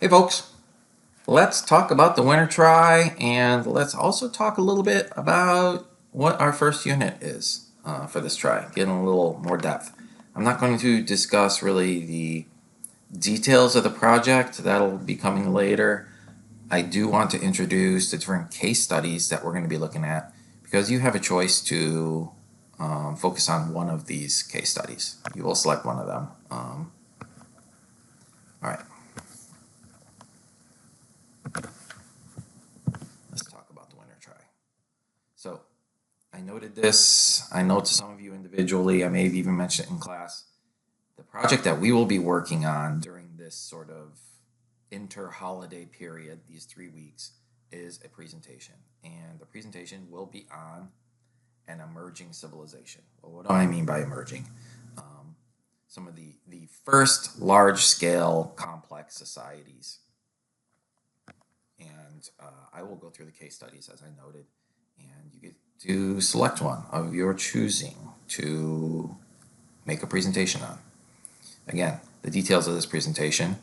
Hey folks, let's talk about the winter try and let's also talk a little bit about what our first unit is for this try, get in a little more depth. I'm not going to discuss really the details of the project, that'll be coming later. I do want to introduce the different case studies that we're going to be looking at because you have a choice to focus on one of these case studies. You will select one of them. All right. Let's talk about the winter try. So I noted this. I know to some of you individually, I may have even mentioned it in class. The project that we will be working on during this sort of inter-holiday period, these 3 weeks, is a presentation. And the presentation will be on an emerging civilization. Well, what do I mean by emerging? Some of the first large-scale complex societies. And I will go through the case studies as I noted, and you get to select one of your choosing to make a presentation on. Again, the details of this presentation,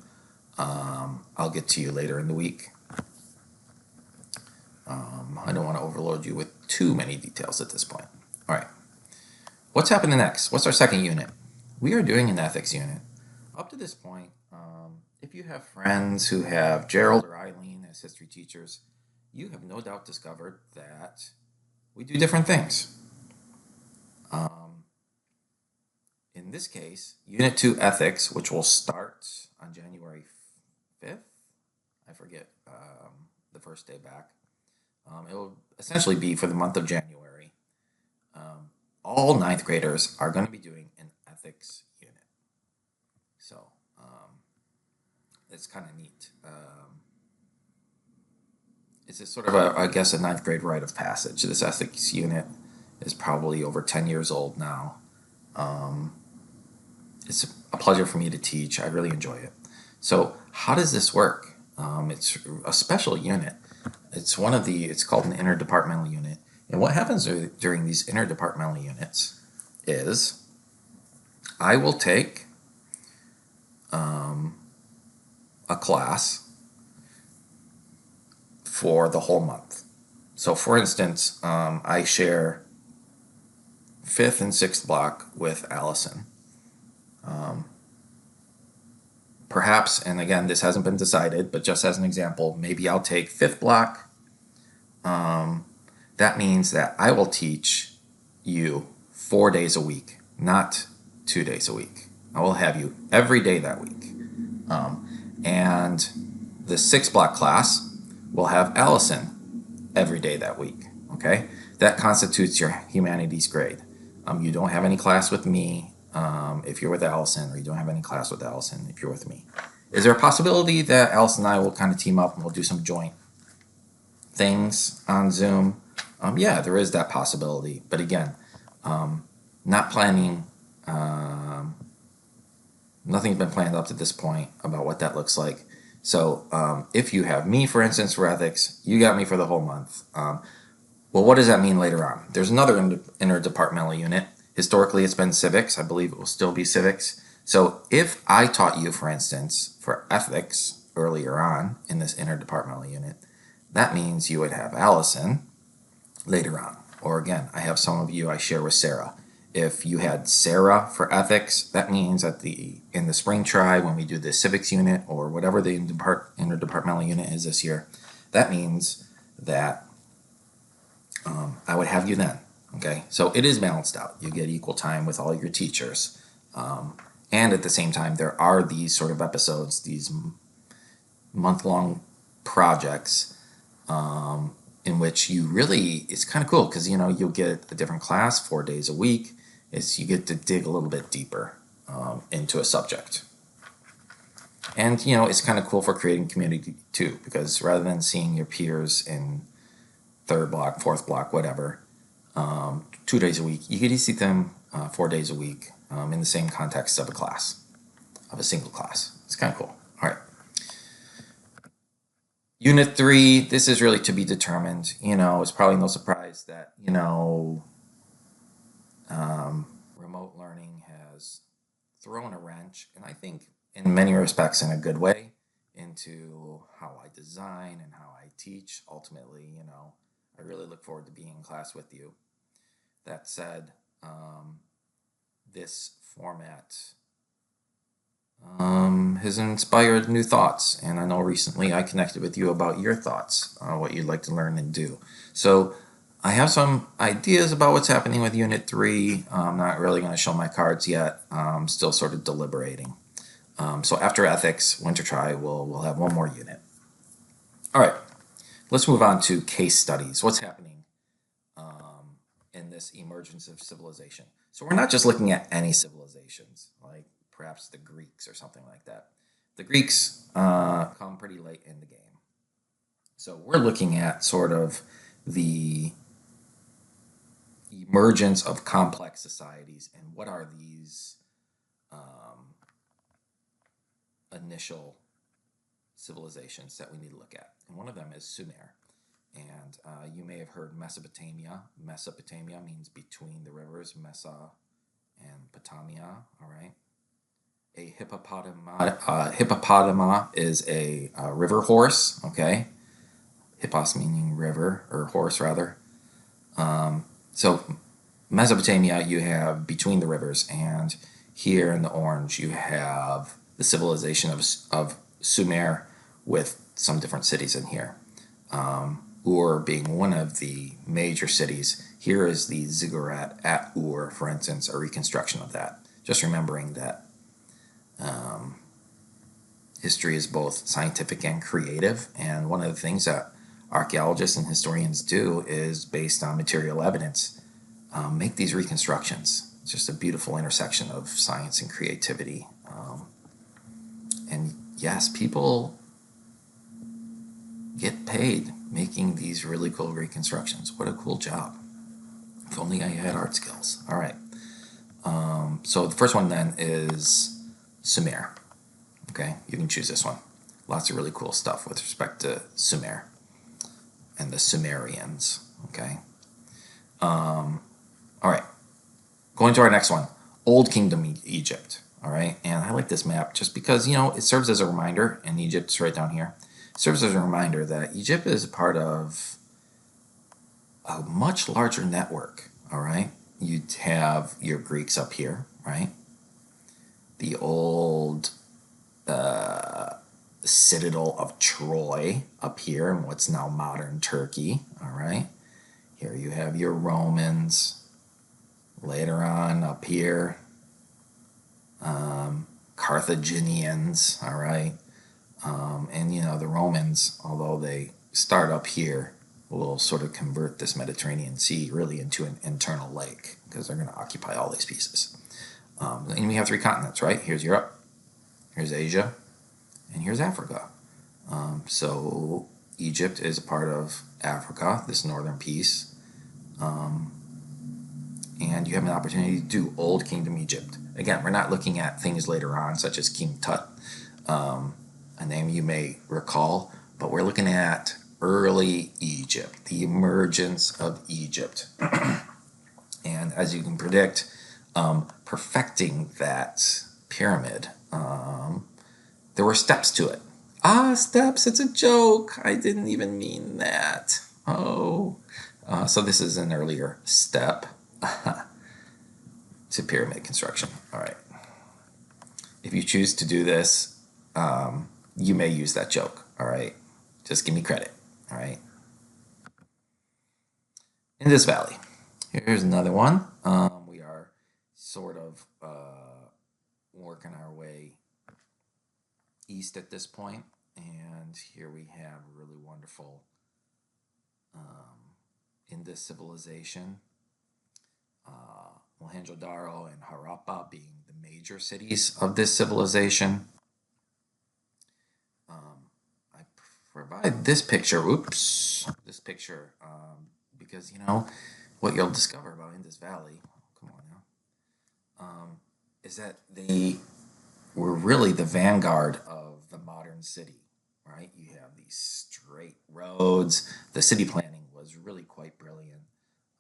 I'll get to you later in the week. I don't want to overload you with too many details at this point. All right, what's happening next? What's our second unit? We are doing an ethics unit. Up to this point, if you have friends who have Gerald or Eileen as history teachers, you have no doubt discovered that we do different things. In this case, Unit 2 Ethics, which will start on January 5th, I forget the first day back. It will essentially be for the month of January. All ninth graders are going to be doing an ethics unit. So it's kind of neat. It's a sort of I guess, a ninth grade rite of passage. This ethics unit is probably over 10 years old now. It's a pleasure for me to teach. I really enjoy it. So how does this work? It's a special unit. It's called an interdepartmental unit. And what happens during these interdepartmental units is I will take a class for the whole month. So for instance, I share 5th and 6th block with Allison. Perhaps, and again, this hasn't been decided, but just as an example, maybe I'll take 5th block. That means that I will teach you 4 days a week, not 2 days a week. I will have you every day that week. And the 6th block class will have Allison every day that week. Okay? That constitutes your humanities grade. You don't have any class with me if you're with Allison, or you don't have any class with Allison if you're with me. Is there a possibility that Allison and I will kind of team up and we'll do some joint things on Zoom? Yeah, there is that possibility. But again, not planning, nothing's been planned up to this point about what that looks like. So if you have me, for instance, for ethics, you got me for the whole month. Well, what does that mean later on? There's another interdepartmental unit. Historically, it's been civics. I believe it will still be civics. So if I taught you, for instance, for ethics earlier on in this interdepartmental unit, that means you would have Allison later on. Or again, I have some of you I share with Sarah. If you had Sarah for ethics, that means that in the spring try, when we do the civics unit or whatever the interdepartmental unit is this year, that means that I would have you then. Okay, so it is balanced out. You get equal time with all your teachers. And at the same time, there are these sort of episodes, these month-long projects in which you really, it's kind of cool because, you'll get a different class 4 days a week. You get to dig a little bit deeper into a subject. And, it's kind of cool for creating community too, because rather than seeing your peers in 3rd block, 4th block, whatever, 2 days a week, you get to see them 4 days a week in the same context of a single class. It's kind of cool. All right. Unit 3, this is really to be determined. It's probably no surprise that, remote learning has thrown a wrench, and I think in many respects in a good way, into how I design and how I teach. Ultimately, I really look forward to being in class with you. That said, this format has inspired new thoughts, and I know recently I connected with you about your thoughts, what you'd like to learn and do. So I have some ideas about what's happening with Unit 3. I'm not really going to show my cards yet. I'm still sort of deliberating. So after ethics, winter try, we'll have one more unit. All right, let's move on to case studies. What's happening in this emergence of civilization? So we're not just looking at any civilizations, like perhaps the Greeks or something like that. The Greeks come pretty late in the game. So we're looking at sort of the emergence of complex societies and what are these initial civilizations that we need to look at. And one of them is Sumer. And you may have heard Mesopotamia. Mesopotamia means between the rivers, Mesa and Potamia, all right? A hippopotama is a river horse, okay? Hippos meaning river, or horse rather. So Mesopotamia, you have between the rivers, and here in the orange, you have the civilization of Sumer with some different cities in here. Ur being one of the major cities. Here is the ziggurat at Ur, for instance, a reconstruction of that. Just remembering that history is both scientific and creative, and one of the things that archaeologists and historians do is, based on material evidence, make these reconstructions. It's just a beautiful intersection of science and creativity. And yes, people get paid making these really cool reconstructions. What a cool job. If only I had art skills. All right. So the first one then is Sumer. Okay, you can choose this one. Lots of really cool stuff with respect to Sumer and the Sumerians. Okay. All right. Going to our next one, Old Kingdom Egypt. All right, and I like this map just because it serves as a reminder, and Egypt's right down here. It serves as a reminder that Egypt is part of a much larger network. All right, you'd have your Greeks up here, right? The old citadel of Troy up here in what's now modern Turkey. All right, here you have your Romans. Later on up here, Carthaginians, all right? And the Romans, although they start up here, will sort of convert this Mediterranean Sea really into an internal lake because they're going to occupy all these pieces. And we have 3 continents, right? Here's Europe, here's Asia, and here's Africa. So Egypt is a part of Africa, this northern piece. And you have an opportunity to do Old Kingdom Egypt. Again, we're not looking at things later on, such as King Tut, a name you may recall, but we're looking at early Egypt, the emergence of Egypt. And as you can predict, perfecting that pyramid, there were steps to it. Steps, it's a joke. I didn't even mean that. Oh. So this is an earlier step to pyramid construction. All right. If you choose to do this, you may use that joke. All right. Just give me credit. All right. Indus Valley. Here's another one. We are sort of working our way east at this point, and here we have a really wonderful Indus civilization. Mohenjo-Daro and Harappa being the major cities of this civilization. I provide this picture, because what you'll discover about Indus Valley, come on now, is that they were really the vanguard of the modern city, right? You have these straight roads. The city planning was really quite brilliant.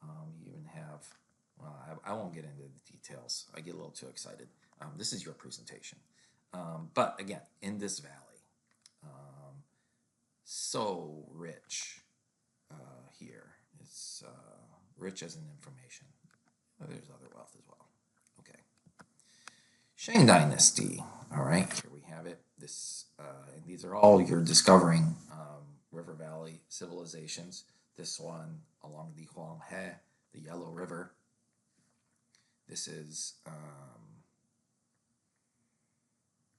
You even have, well, I won't get into the details. I get a little too excited. This is your presentation. But again, Indus Valley, so rich here. It's rich as in information. There's other wealth as well. Okay. Shang Dynasty. All right, here we have it. And these are all you're discovering River Valley civilizations. This one along the Huanghe, the Yellow River. This is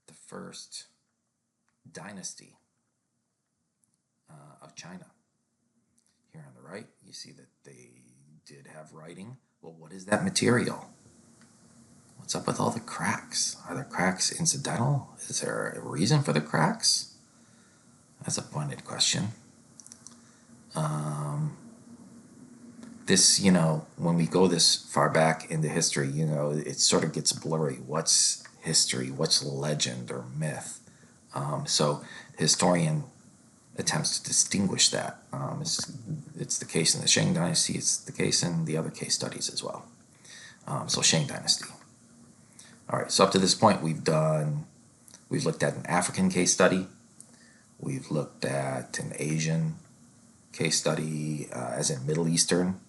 the first dynasty of China. Here on the right, you see that they did have writing. Well, what is that material? What's up with all the cracks? Are the cracks incidental? Is there a reason for the cracks? That's a pointed question. This, when we go this far back into history, it sort of gets blurry. What's history? What's legend or myth? So the historian attempts to distinguish that. It's the case in the Shang Dynasty. It's the case in the other case studies as well. So Shang Dynasty. All right, so up to this point, we've looked at an African case study. We've looked at an Asian case study, as in Middle Eastern.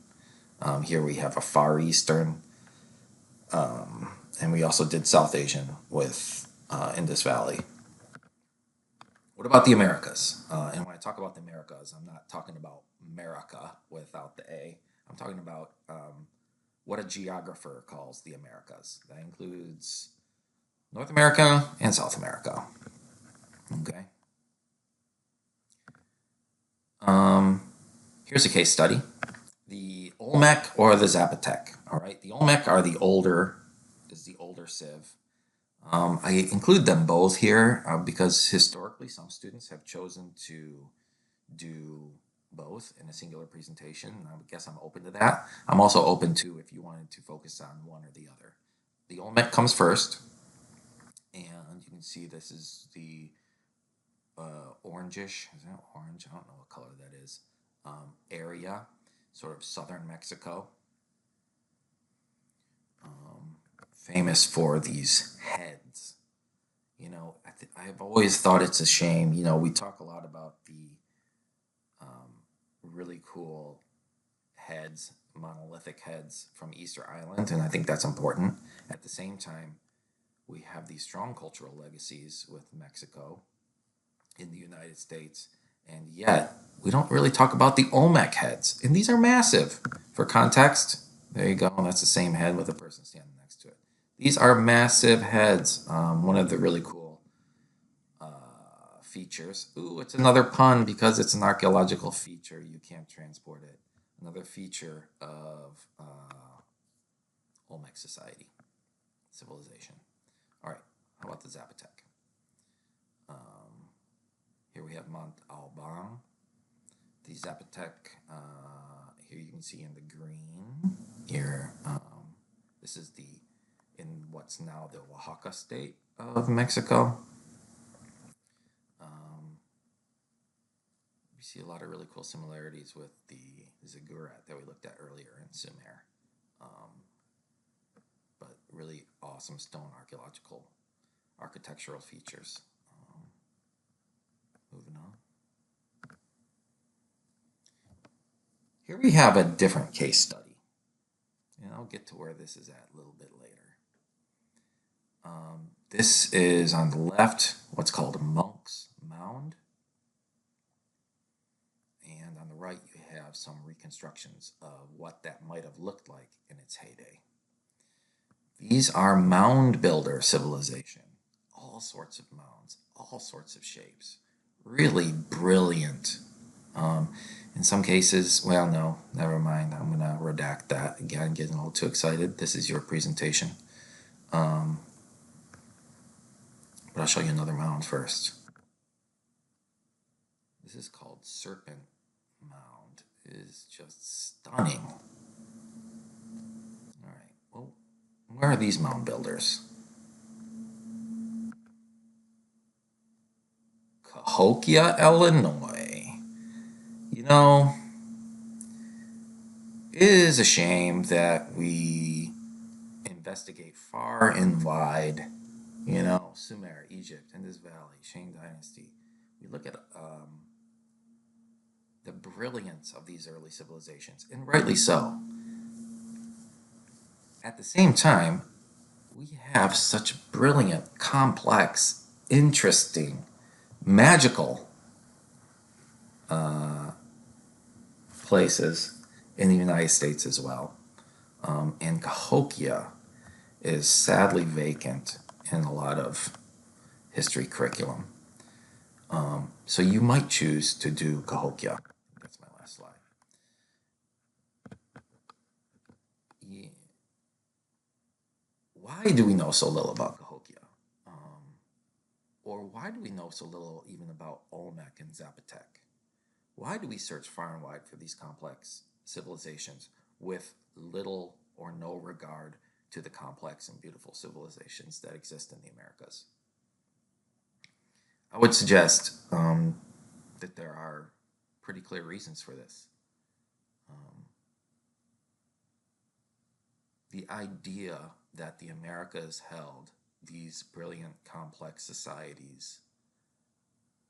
Here we have a Far Eastern. And we also did South Asian with Indus Valley. What about the Americas? And when I talk about the Americas, I'm not talking about America without the A. I'm talking about what a geographer calls the Americas. That includes North America and South America. Okay. Here's a case study. The Olmec or the Zapotec. All right. The Olmec is the older civ. I include them both here because historically some students have chosen to do both in a singular presentation. I guess I'm open to that. I'm also open to if you wanted to focus on one or the other. The Olmec comes first, and you can see this is the orangish, is that orange? I don't know what color that is, area, sort of southern Mexico. Famous for these heads. I've always thought it's a shame. We talk a lot about the really cool heads, monolithic heads from Easter Island, and I think that's important. At the same time, we have these strong cultural legacies with Mexico in the United States, and yet we don't really talk about the Olmec heads, and these are massive. For context, there you go, that's the same head with a person standing next to it. These are massive heads. One of the really cool features. Ooh, it's another pun because it's an archaeological feature. You can't transport it. Another feature of Olmec society, civilization. All right, how about the Zapotec? Here we have Mont Alban. The Zapotec, here you can see in the green. Here, this is in what's now the Oaxaca state of Mexico. We see a lot of really cool similarities with the ziggurat that we looked at earlier in Sumer. But really awesome stone architectural features. Moving on. Here we have a different case study. And I'll get to where this is at a little bit later. This is on the left, what's called a monk's mound. And on the right, you have some reconstructions of what that might have looked like in its heyday. These are mound builder civilization. All sorts of mounds, all sorts of shapes. Really brilliant. In some cases, well, no, never mind. I'm going to redact that. Again, getting a little too excited. This is your presentation. But I'll show you another mound first. This is called Serpent Mound. It is just stunning. All right, well, where are these mound builders? Cahokia, Illinois. It is a shame that we investigate far and wide, Sumer, Egypt, Indus Valley, Shang Dynasty. We look at the brilliance of these early civilizations, and rightly so. At the same time, we have such brilliant, complex, interesting, magical places in the United States as well. And Cahokia is sadly vacant in a lot of history curriculum. So you might choose to do Cahokia. That's my last slide. Yeah. Why do we know so little about Cahokia? Or why do we know so little even about Olmec and Zapotec? Why do we search far and wide for these complex civilizations with little or no regard to the complex and beautiful civilizations that exist in the Americas? I would suggest that there are pretty clear reasons for this. The idea that the Americas held these brilliant, complex societies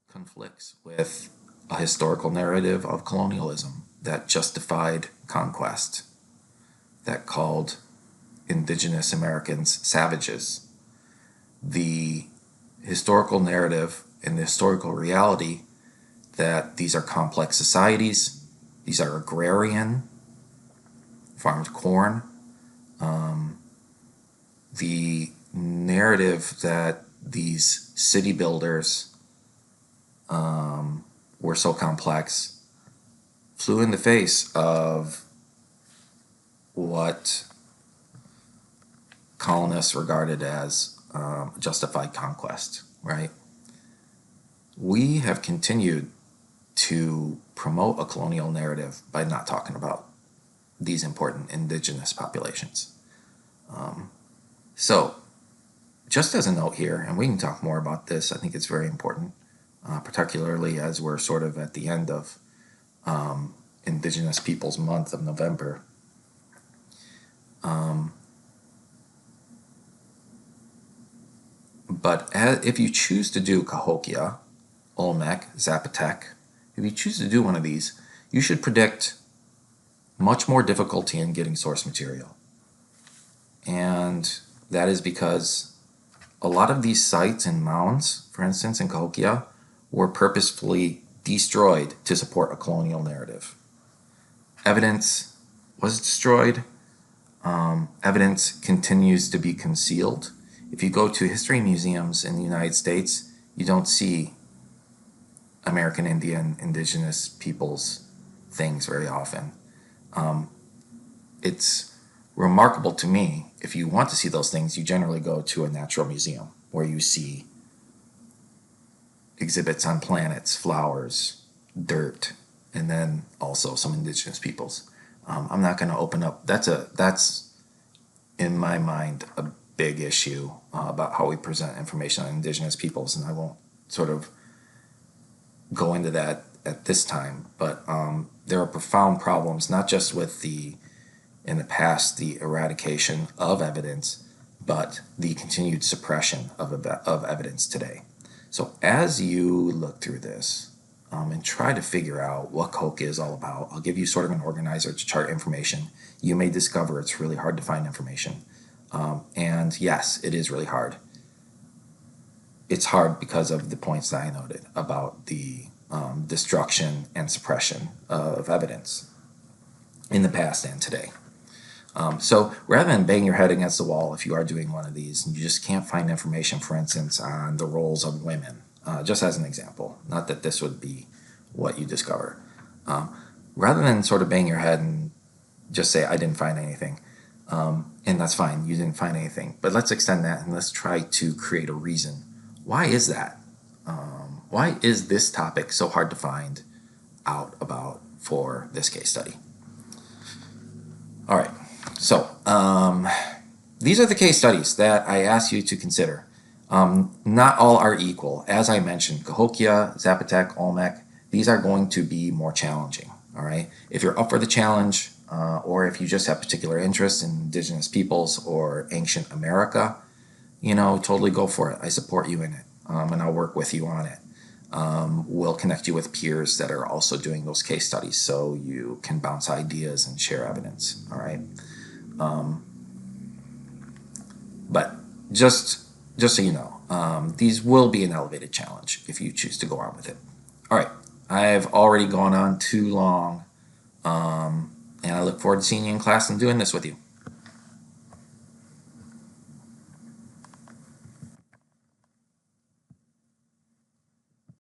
conflicts with a historical narrative of colonialism that justified conquest, that called indigenous Americans savages. The historical narrative and the historical reality that these are complex societies, these are agrarian, farmed corn. The narrative that these city builders were so complex flew in the face of what colonists regarded as justified conquest, right? We have continued to promote a colonial narrative by not talking about these important indigenous populations. So, just as a note here, and we can talk more about this, I think it's very important, particularly as we're sort of at the end of Indigenous Peoples Month of November. But if you choose to do Cahokia, Olmec, Zapotec, if you choose to do one of these, you should predict much more difficulty in getting source material. And that is because a lot of these sites and mounds, for instance, in Cahokia, were purposefully destroyed to support a colonial narrative. Evidence was destroyed. Evidence continues to be concealed. If you go to history museums in the United States, you don't see American Indian, indigenous peoples things very often. It's remarkable to me. If you want to see those things, you generally go to a natural museum where you see exhibits on planets, flowers, dirt, and then also some indigenous peoples. I'm not going to open up. That's in my mind a big issue about how we present information on indigenous peoples, and I won't sort of go into that at this time. But there are profound problems, not just with in the past, the eradication of evidence, but the continued suppression of evidence today. So as you look through this and try to figure out what Cahokia is all about, I'll give you sort of an organizer to chart information. You may discover it's really hard to find information. And yes, it is really hard. It's hard because of the points that I noted about the destruction and suppression of evidence in the past and today. So rather than bang your head against the wall if you are doing one of these and you just can't find information, for instance, on the roles of women, just as an example, not that this would be what you discover, rather than sort of bang your head and just say, I didn't find anything, and that's fine, you didn't find anything, but let's extend that and let's try to create a reason. Why is that? Why is this topic so hard to find out about for this case study? All right. So, these are the case studies that I ask you to consider. Not all are equal. As I mentioned, Cahokia, Zapotec, Olmec, these are going to be more challenging, all right? If you're up for the challenge, or if you just have particular interest in indigenous peoples or ancient America, totally go for it. I support you in it, and I'll work with you on it. We'll connect you with peers that are also doing those case studies so you can bounce ideas and share evidence. All right. But just so you know, these will be an elevated challenge if you choose to go on with it. All right. I've already gone on too long, and I look forward to seeing you in class and doing this with you.